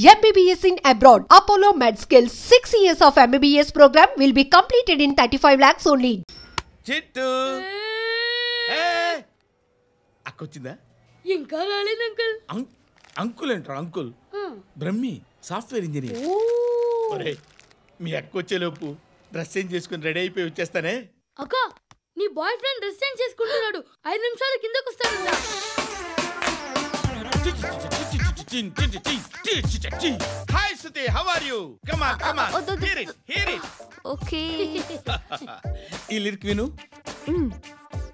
MBBS in abroad. Apollo MedSkill 6 years of MBBS program will be completed in 35 lakhs only. చిట్టు అక్కొచ్చిందా? ఇంకా రాలేదు uncle. Uncle ఏంట్రా uncle? Brahmi software engineer. ఒరే మీ అక్కొచ్చేలోపు dress change చేసుకుని ready అయిపోయి వచ్చేస్తానే. అక్క నీ బాయ్ ఫ్రెండ్ డ్రెస్ చేంజ్ చేసుకుంటున్నాడు. 5 నిమిషాల కిందకు వస్తాడు. Hi Suti, how are you? Come on come on, hear it. Okay. ఈ లిరిక్ విను.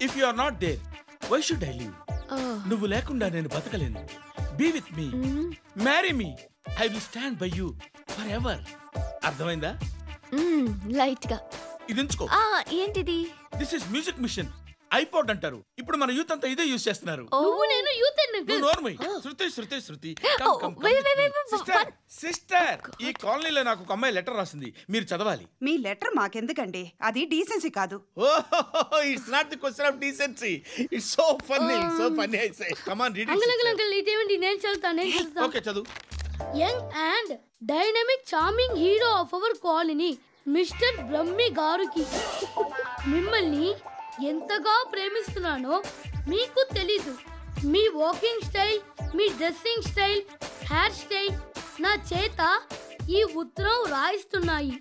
If you are not there why should I live? నువ్వు లేకుండా నేను బతకలేను. Be with me, marry me, I will stand by you forever. అర్థమైందా? Light గా ఇది ఉంచుకో. ఏంటిది? This is music machine. IPod అంటారు. ఇప్పుడు మన యూత్ అంతా ఇదే యూజ్ చేస్తున్నారు. నువ్వు నేను యూత్ నువ్వు నోర్మై. శృతి శృతి శృతి. సిస్టర్, ఈ కాలనీలో నాకు ఒక అమ్మాయి లెటర్ రాసింది, మీరు చదవాలి. మీ లెటర్ మాకెందుకండి? అది డీసెన్సీ కాదు. ఓహో, it's not the question of decency. It's so funny, so funny. I say come on read it. Uncle ఇదేంటి? నేను చదువుతాను. ఓకే చదువు. Young and dynamic charming hero of our colony mister Brahmi గారికి మిమ్మల్ని ఎంతగా ప్రేమిస్తున్నానో మీకు తెలీదు. మీ వాకింగ్ స్టైల్, మీ డ్రెస్సింగ్ స్టైల్, హెయిర్ స్టైల్ నా చేత ఈ ఉత్తరం రాయిస్తున్నాయి.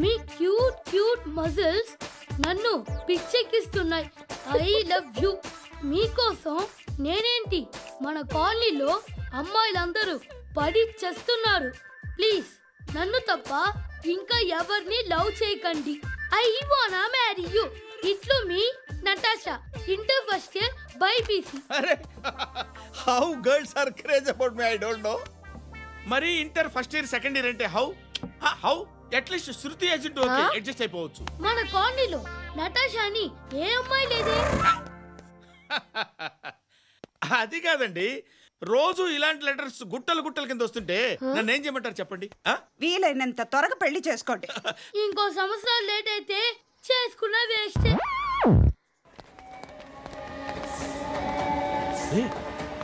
మీ క్యూట్ క్యూట్ మజిల్స్ నన్ను పిచ్చెక్కిస్తున్నాయి. I love you. మీకోసం నేనేంటి, మన కాలనీలో అమ్మాయిలందరూ పడి చేస్తున్నారు. ప్లీజ్ నన్ను తప్ప ఇంకా ఎవరిని లవ్ చేయకండి. ఐ వానా మ్యారీ యూ. ఇట్లు మీ Natasha, inter first year BiPC. అరే how girls are craze about me, I don't know. మరి inter first year second year అంటే how how at least Shruti agent okay adjust అయిపోవచ్చు. మన కాలనీలో నటాషాని ఏ అమ్మాయి లేదే. అది కాదండి, రోజు ఇలాంటి లెటర్స్ గుట్టలు గుట్టల కింద వస్తుంటే నన్ను ఏం చేయమంటారు చెప్పండి? వీలైనంత త్వరగా పెళ్లి చేసుకోండి. ఇంకో సంవత్సరాలు లేట్ అయితే చేసుకున్న వేస్ట్.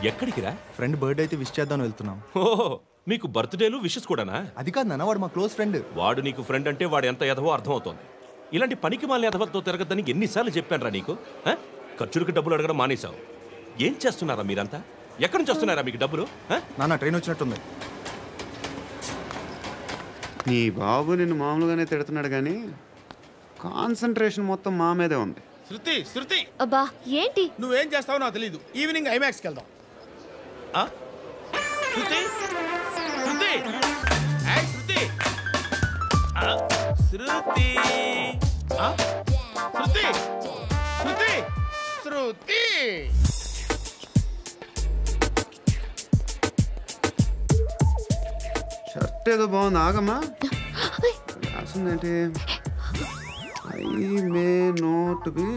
ఎక్కడికి రా? ఫ్రెండ్ బర్త్డే అయితే విష్ చేద్దాం వెళ్తున్నాం. ఓహో, మీకు బర్త్డేలు విషెస్ కూడానా? అది కాదు నాన్న, వాడు మా క్లోజ్ ఫ్రెండ్. వాడు నీకు ఫ్రెండ్ అంటే వాడు ఎంత ఎదవో అర్థమవుతోంది. ఇలాంటి పనికి మాలిన ఎదవలతో తిరగద్దని ఎన్నిసార్లు చెప్పాను రా నీకు? ఖర్చులకు డబ్బులు అడగడం మానేశావు. ఏం చేస్తున్నారా మీరంతా? ఎక్కడి నుంచి వస్తున్నారా మీకు డబ్బులు? నాన్న ట్రైన్ వచ్చినట్టుంది. నీ బాబు నిన్ను మామూలుగానే తిడుతున్నాడు కానీ కాన్సంట్రేషన్ మొత్తం మా మీదే ఉంది. శృతి శృతి, అబ్బా ఏంటి? నువ్వేం చేస్తావో నాకు తెలీదు. ఈవినింగ్ ఐమాక్స్కి వెళ్దాం. శృతి శృతి శృతి శృతి శృతి శృతి శృతి. షర్ట్ ఏదో బాగుంది, ఆగమ్మా. రాసిందేంటి? I may not be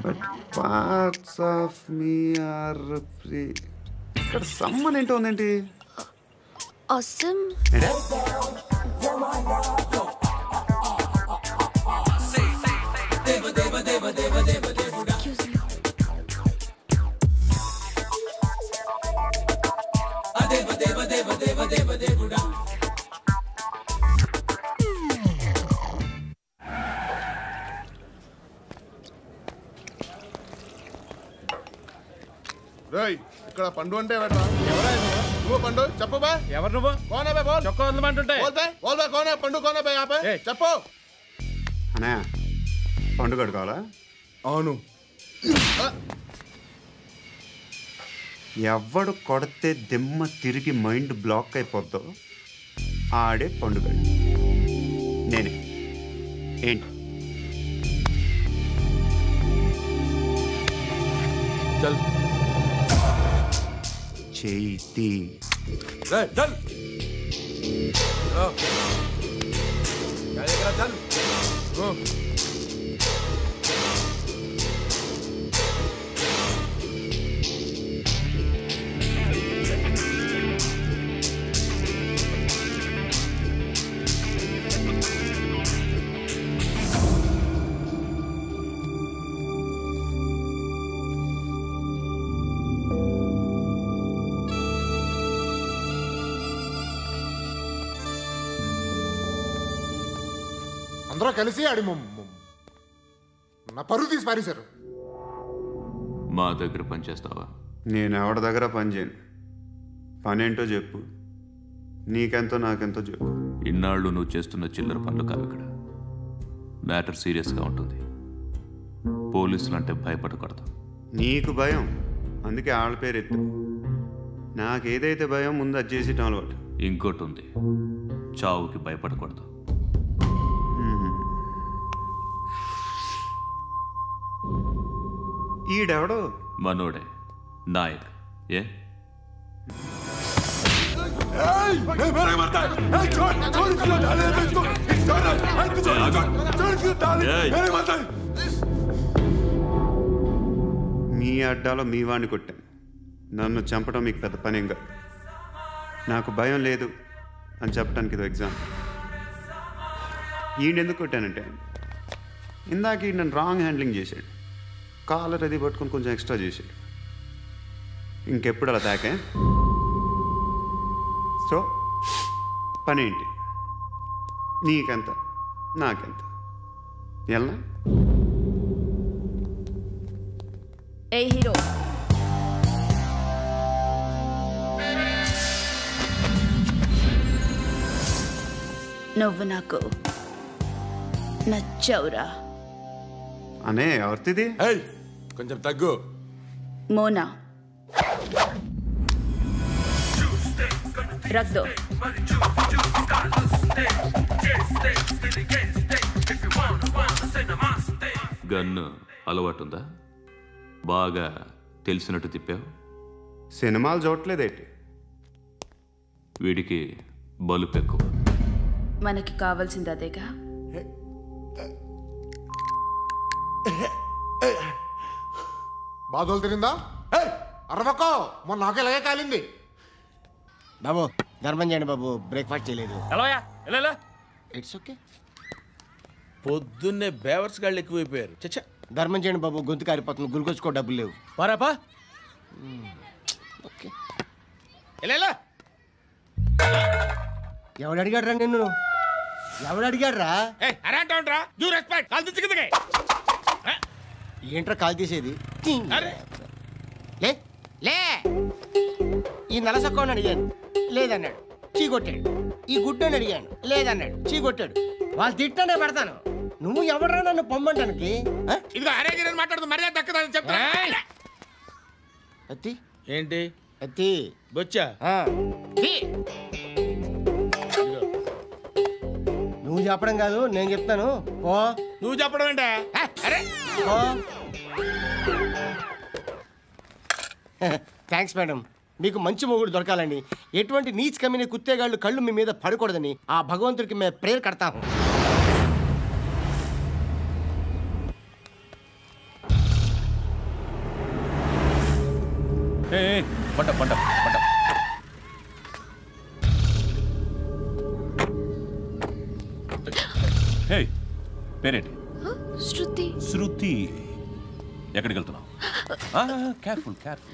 but parts of me are free. ఇక్కడ సమ్మన్ ఏంటో ఉందేంటి? awesome. ఇక్కడ పండు అంటే నువ్వు పండు చెప్పు బా. ఎవరు నువ్వు? కోనే బే బోల్. చొక్కా వదలమంటుంటే బోల్ బే కోనే పండు కోనే బే ఆపే చెప్పు. అనే పండు కడుకోవాలా? అవును. ఎవడు కొడితే దిమ్మ తిరిగి మైండ్ బ్లాక్ అయిపోద్దో ఆడే పండుగ. నేనే. ఏంటి? చల్ చేతి చల్ అందరూ కలిసి ఆడి నా పరువు తీసి పారేశారు. మా దగ్గర పని చేస్తావా? నేను ఎవరి దగ్గర పని చేయను. పని ఏంటో చెప్పు, నీకెంతో నాకెంతో చెప్పు. ఇన్నాళ్ళు నువ్వు చేస్తున్న చిల్లర పనులు కావు ఇక్కడ. మ్యాటర్ సీరియస్గా ఉంటుంది. పోలీసులు అంటే భయపడకూడదు. నీకు భయం, అందుకే ఆళ్ళ పేరు ఎత్తు. నాకేదైతే భయం ముందు అది చేసి అలవాటు. ఇంకోటి ఉంది, చావుకి భయపడకూడదు. ఈడెవడో మనోడే నాయక్. ఏ మీ అడ్డాలో మీ వాడిని కొట్టాను. నన్ను చంపడం మీకు పెద్ద పనేం కాదు. నాకు భయం లేదు అని చెప్పడానికి ఇది ఎగ్జామ్. ఈయనెందుకు కొట్టానంటే ఇందాక ఈ నన్ను రాంగ్ హ్యాండ్లింగ్ చేశాడు. కాలర్ అది పట్టుకొని కొంచెం ఎక్స్ట్రా చేశాడు. ఇంకెప్పుడు అలా తాకే. సో పని ఏంటి? నీకెంత నాకెంత ఎలా? ఏ హీరో, నువ్వు నాకు నచ్చవురా. అనే ఎవరిది? కొంచెం తగ్గు. మోనా రక్ దో. గన్ను అలవాటుందా? బాగా తెలిసినట్టు తిప్పావు. సినిమాలు చూడట్లేదేంటి? వీడికి బలుపు ఎక్కువ. మనకి కావాల్సింది అదేగా. బాధలు తిరిందా? అరవకో, మొన్న నాకు ఇలాగే కాలింది. బాబు ధర్మం చేయండి బాబు, బ్రేక్ఫాస్ట్ చేయలేదు. It's okay. పొద్దున్నే బేవర్స్ గాళ్ళు ఎక్కువైపోయారు. చచ్చా, ధర్మం చేయండి బాబు, గొంతు కారిపోతుంది, గురికొచ్చుకో డబ్బులు లేవు. పారాపా. ఓకే. ఎవడు అడిగాడు రా నిన్ను? ఎవడు అడిగాడు రా? ఏంట్రా కాల్ తీసేది? లే లే. ఈ నలసక్కని అడిగాను, లేదన్నాడు, చీ కొట్టాడు. ఈ గుడ్డని అడిగాను, లేదన్నాడు, చీ కొట్టాడు. వాళ్ళు తిట్టానే పెడతాను. నువ్వు ఎవడరా నన్ను పొమ్మంటానికి? మాట్లాడుతూ మర్యాద దక్కదని చెప్తా. అత్తి ఏంటి అత్తి బొచ్చా? నువ్వు చెప్పడం కాదు, నేను చెప్తాను. పో. నువ్వు చెప్పడం ఏంటే? Thanks madam. మీకు మంచి మొగుడు దొరకాలని, ఎటువంటి నీచ్ కమ్మిన కుత్తేగాళ్ళు కళ్ళు మీ మీద పడకూడదని ఆ భగవంతుడికి మేము ప్రేయర్ కడతాము. పేరేంటి? శృతి. శృతి. ఎక్కడికి వెళ్తున్నావు? Careful careful.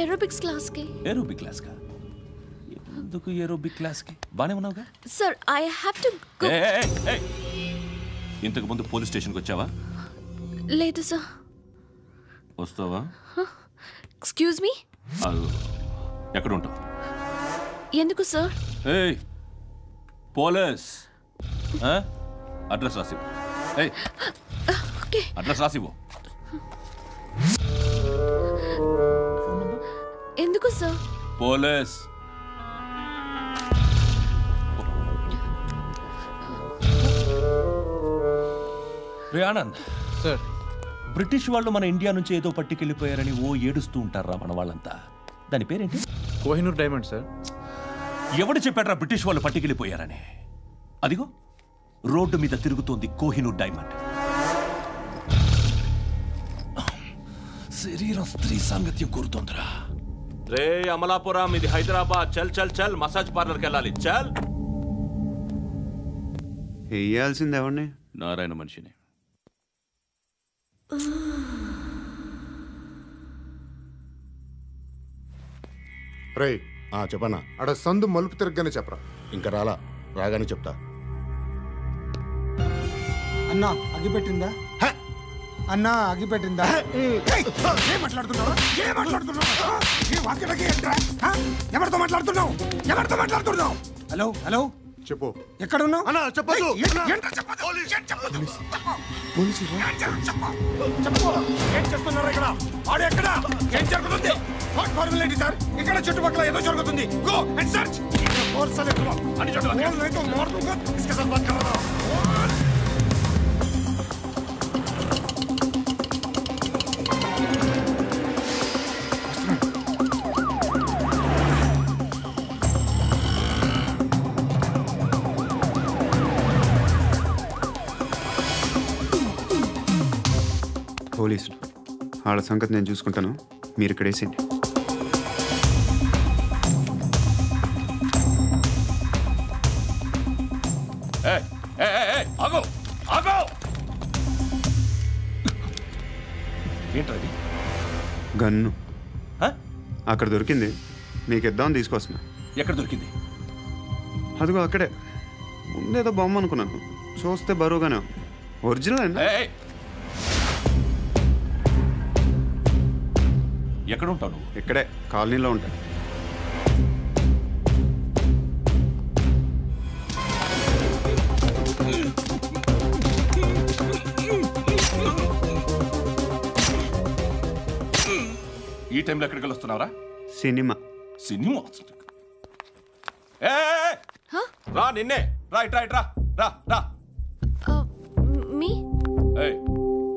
ఏరోబిక్స్ క్లాస్ కి. ఏరోబిక్ క్లాస్ కా? ఎందుకు ఏరోబిక్ క్లాస్ కి? బానే ఉన్నావుగా? Sir I have to go. ఇంతకు ముందు పోలీస్ స్టేషన్కి వచ్చావా? లేదు సార్. వస్తావా? Excuse me. ఎక్కడ ఉంటావు? ఎందుకు సార్? పోలీస్ అడ్రస్ రాసివ్వు. అడ్రస్ రాసివ్వు. ఎందుకు సార్? పోలీస్. రే ఆనంద్ సార్, బ్రిటిష్ వాళ్ళు మన ఇండియా నుంచి ఏదో పట్టుకెళ్ళిపోయారని ఏడుస్తూ ఉంటారా మన వాళ్ళంతా? దాని పేరేంటి? Kohinoor diamond sir. ఎవడు చెప్పాడ్రా బ్రిటిష్ వాళ్ళు పట్టుకెళ్ళిపోయారని? అదిగో రోడ్డు మీద తిరుగుతోంది కోహినూర్ డైమండ్. శరీరం స్త్రీ సాంగత్యం కోరుతోందిరా. రే అమలాపురం, ఇది హైదరాబాద్. చల్ చల్ చల్, మసాజ్ పార్లర్కి వెళ్ళాలి. చల్. వేయాల్సింది ఎవరిని? నారాయణ మనిషిని. రే చెప్పనా? అడ సందు మలుపు తిరగగానే చెప్పరా. ఇంకా రాగానే చెప్తా. అన్నా అగిపెట్టిందా అన్నా అగిపెట్టిందా ఏం మాట్లాడుతున్నావు ఏ వాక్యలకి ఏంట్రా ఎవరితో మాట్లాడుతున్నావు హలో హలో చెప్పు ఎక్కడ ఉన్నావు అన్నా చెప్పదు ఏం చేస్తున్నారు ఇక్కడ ఆడు ఎక్కడ ఏం జరుగుతుంది వాట్ ఫార్ములేంటి సార్ ఇక్కడ చుట్టుపక్కల ఏదో జరుగుతుంది గో అండ్ సర్చ్ ఫోర్స్ అనే అని చెప్పు మార్ दूंगा इसके साथ बात कर रहा हूं పోలీసులు వాళ్ళ సంగతి నేను చూసుకుంటాను, మీరు ఇక్కడ వేసేయండి. ఏంటది? గన్ను అక్కడ దొరికింది, నీకు ఇద్దామని తీసుకొస్తున్నా. ఎక్కడ దొరికింది? అదిగో అక్కడే. ముందేదో బొమ్మ అనుకున్నాను, చూస్తే బరువుగానే ఒరిజినల్ అండి. ఎక్కడ ఉంటావు? ఇక్కడే కాలనీలో ఉంటాను. ఈ టైంలో ఎక్కడికి వస్తున్నావురా? సినిమా రా, నిన్నే రా, ఇట్రా ఇట్రా, రా రా. మీ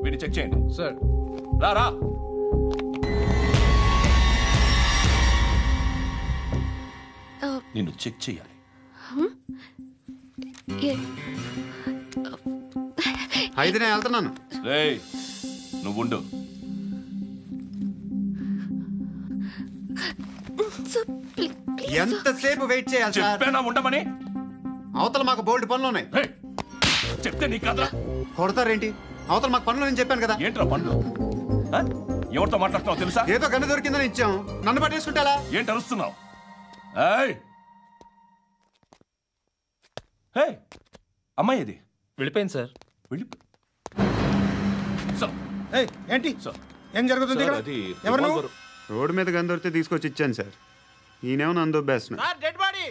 వీడిని చెక్ చేయండి సార్. రా రా. నిన్ను చెక్ చేయాలి. అయితే నేను వెళ్తున్నాను. నువ్వుండు. ఎంతసేపు వెయిట్ చేయాలి? చెప్పేనా ఉండమని? అవతల మాకు బోల్డ్ పనులు ఉన్నాయి. చెప్తే నీ కదా కొడతారేంటి? అవతల మాకు పనులు నేను చెప్పాను కదా. ఏంట్రా పనులు? ఎవరితో మాట్లాడుతున్నావు తెలుసా? ఏదో గన్ను దొరికిందని ఇచ్చాం, నన్ను పట్టేసుకుంటా. ఏంటి అరుస్తున్నావు? అమ్మాయి ఇది వెళ్ళిపోయింది సార్. ఏంటి ఏం జరుగుతుంది ఇక్కడ? ఎవరు నువ్వు? రోడ్డు మీద గన్ను దొరికితే తీసుకొచ్చి ఇచ్చాను సార్. ఈయనేమో నన్ను దొబ్బేస్తున్నా. Dead body.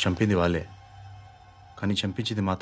చంపింది వాళ్ళే, కానీ చంపించింది మాత్రం